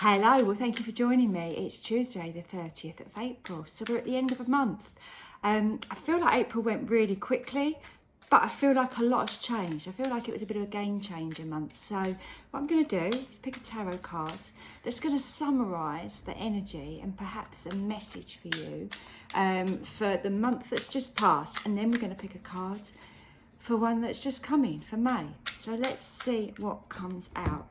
Hello, well thank you for joining me. It's Tuesday the 30th of April, so we're at the end of a month. I feel like April went really quickly, but I feel like a lot has changed. I feel like it was a bit of a game changer month. So what I'm going to do is pick a tarot card that's going to summarise the energy and perhaps a message for you for the month that's just passed, and then we're going to pick a card for one that's just coming for May. So let's see what comes out.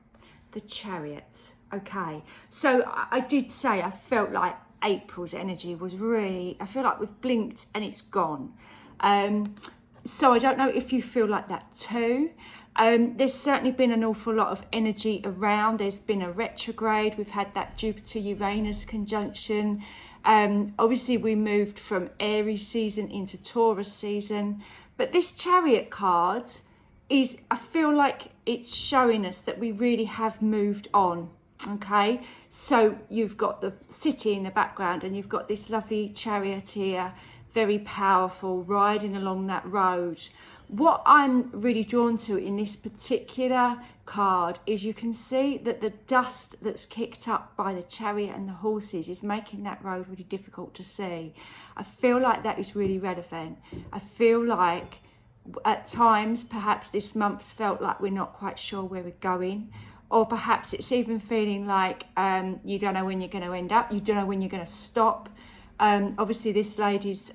The Chariot. Okay, so I did say I felt like April's energy was really, I feel like we've blinked and it's gone. So I don't know if you feel like that too. There's certainly been an awful lot of energy around. There's been a retrograde. We've had that Jupiter-Uranus conjunction. Obviously we moved from Aries season into Taurus season. But this Chariot card is, I feel like it's showing us that we really have moved on. Okay, so you've got the city in the background and you've got this lovely charioteer, very powerful, riding along that road. What I'm really drawn to in this particular card is you can see that the dust that's kicked up by the chariot and the horses is making that road really difficult to see. I feel like that is really relevant. I feel like at times perhaps this month's felt like we're not quite sure where we're going, or perhaps it's even feeling like you don't know when you're going to end up, you don't know when you're going to stop. Obviously this lady's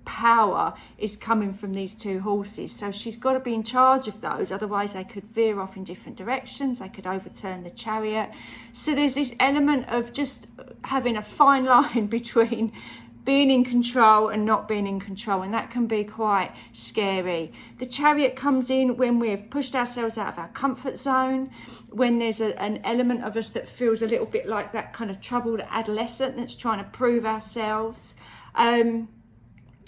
power is coming from these two horses, so she's got to be in charge of those, otherwise they could veer off in different directions, they could overturn the chariot. So there's this element of just having a fine line between being in control and not being in control, and that can be quite scary. The chariot comes in when we've pushed ourselves out of our comfort zone, when there's an element of us that feels a little bit like that kind of troubled adolescent that's trying to prove ourselves. And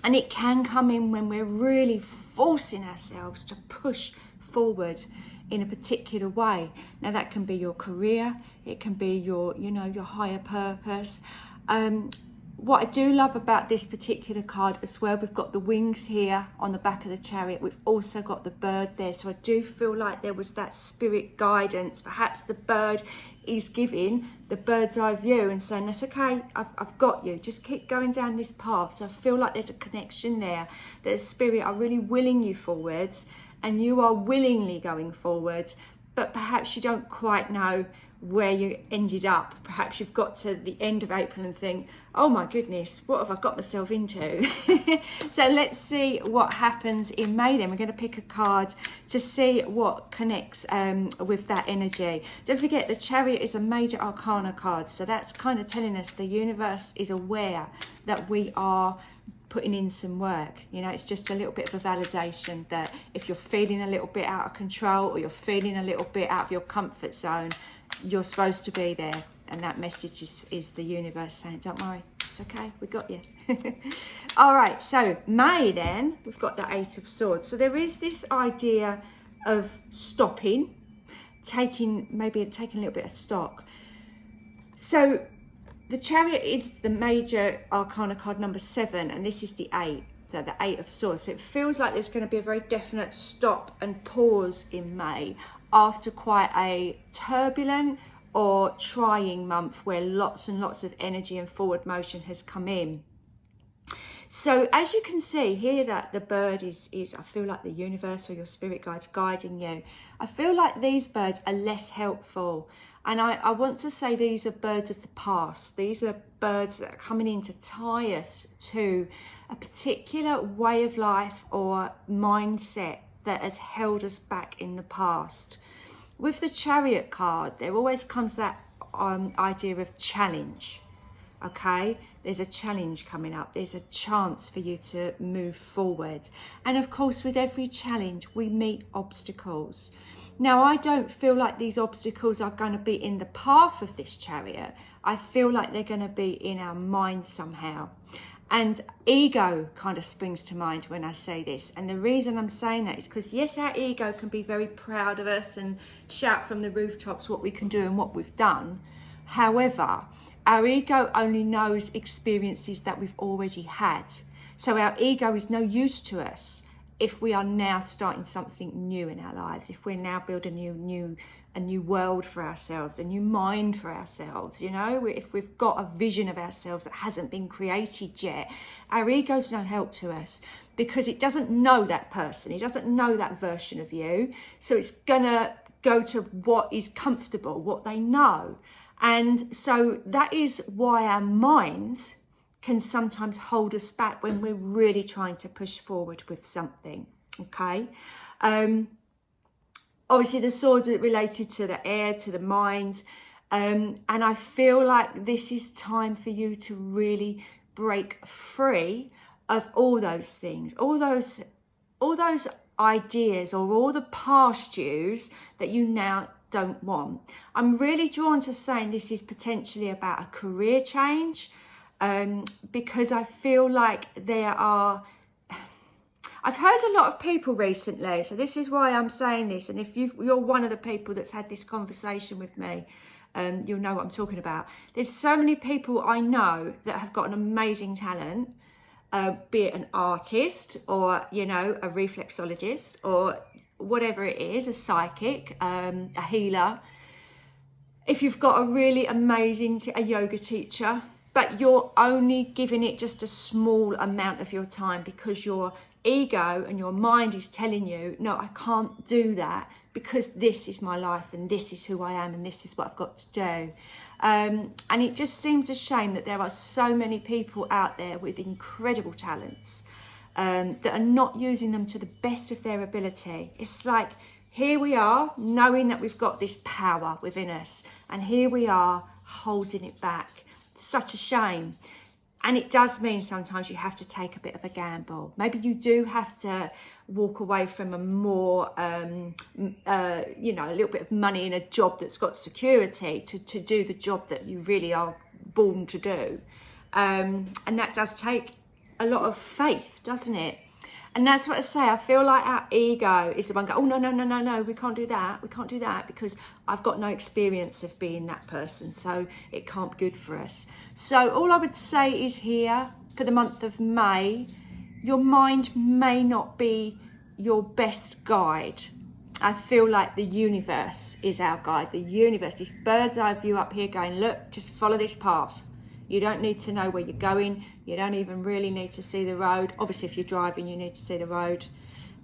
it can come in when we're really forcing ourselves to push forward in a particular way. Now that can be your career, it can be your higher purpose. What I do love about this particular card as well, we've got the wings here on the back of the chariot. We've also got the bird there. So I do feel like there was that spirit guidance. Perhaps the bird is giving the bird's eye view and saying, that's okay, I've got you. Just keep going down this path. So I feel like there's a connection there, that the spirit are really willing you forwards and you are willingly going forward, but perhaps you don't quite know where you ended up. Perhaps you've got to the end of April and think, oh my goodness, what have I got myself into? So let's see what happens in May then. We're going to pick a card to see what connects with that energy. Don't forget, the Chariot is a major arcana card, so that's kind of telling us the universe is aware that we are putting in some work. It's just a little bit of a validation that if you're feeling a little bit out of control or you're feeling a little bit out of your comfort zone, you're supposed to be there, and that message is the universe saying, don't worry, it's okay, we got you. All right, so May then, we've got the Eight of Swords. So there is this idea of stopping, taking a little bit of stock. So the Chariot is the major arcana card number 7, and this is the 8. So the Eight of Swords. So it feels like there's going to be a very definite stop and pause in May after quite a turbulent or trying month where lots and lots of energy and forward motion has come in. So as you can see here, that the bird is I feel like the universe or your spirit guides guiding you. I feel like these birds are less helpful. And I want to say these are birds of the past. These are birds that are coming in to tie us to a particular way of life or mindset that has held us back in the past. With the Chariot card, there always comes that idea of challenge. Okay, there's a challenge coming up. There's a chance for you to move forward. And of course, with every challenge, we meet obstacles. Now, I don't feel like these obstacles are going to be in the path of this chariot. I feel like they're going to be in our mind somehow. And ego kind of springs to mind when I say this. And the reason I'm saying that is because, yes, our ego can be very proud of us and shout from the rooftops what we can do and what we've done. However, our ego only knows experiences that we've already had. So our ego is no use to us if we are now starting something new in our lives, if we're now building a new a new world for ourselves, a new mind for ourselves. You know, if we've got a vision of ourselves that hasn't been created yet, our ego's no help to us, because it doesn't know that person, it doesn't know that version of you. So it's gonna go to what is comfortable, what they know. And so that is why our mind can sometimes hold us back when we're really trying to push forward with something, okay? Obviously the swords are related to the air, to the mind, and I feel like this is time for you to really break free of all those things, all those ideas, or all the past yous that you now don't want. I'm really drawn to saying this is potentially about a career change, because I feel like I've heard a lot of people recently, so this is why I'm saying this, and if you're one of the people that's had this conversation with me, you'll know what I'm talking about. There's so many people I know that have got an amazing talent, be it an artist, or, you know, a reflexologist, or whatever it is, a psychic, a healer. If you've got a really amazing a yoga teacher, but you're only giving it just a small amount of your time because your ego and your mind is telling you, no, I can't do that because this is my life and this is who I am and this is what I've got to do. And it just seems a shame that there are so many people out there with incredible talents, that are not using them to the best of their ability. It's like, here we are knowing that we've got this power within us, and here we are holding it back. Such a shame. And it does mean sometimes you have to take a bit of a gamble. Maybe you do have to walk away from a more, you know, a little bit of money in a job that's got security to do the job that you really are born to do. And that does take a lot of faith, doesn't it? And that's what I say. I feel like our ego is the one going, oh, no, we can't do that. We can't do that because I've got no experience of being that person. So it can't be good for us. So all I would say is here for the month of May, your mind may not be your best guide. I feel like the universe is our guide. The universe, this bird's eye view up here going, look, just follow this path. You don't need to know where you're going. You don't even really need to see the road. Obviously, if you're driving, you need to see the road.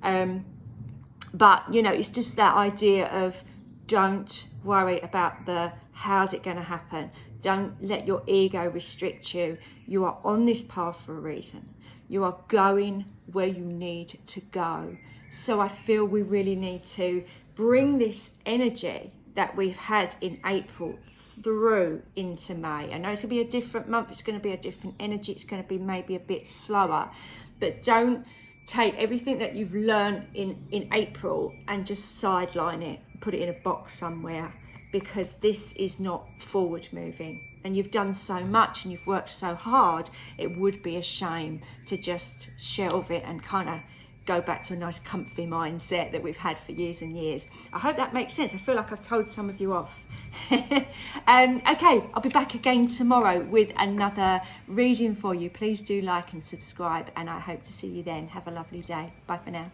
But, you know, it's just that idea of don't worry about the how's it going to happen. Don't let your ego restrict you. You are on this path for a reason. You are going where you need to go. So I feel we really need to bring this energy that we've had in April through into May. I know it's going to be a different month, it's going to be a different energy, it's going to be maybe a bit slower, but don't take everything that you've learned in April and just sideline it, put it in a box somewhere, because this is not forward moving. And you've done so much and you've worked so hard, it would be a shame to just shelve it and kind of go back to a nice comfy mindset that we've had for years and years. I hope that makes sense. I feel like I've told some of you off. Okay, I'll be back again tomorrow with another reading for you. Please do like and subscribe, and I hope to see you then. Have a lovely day. Bye for now.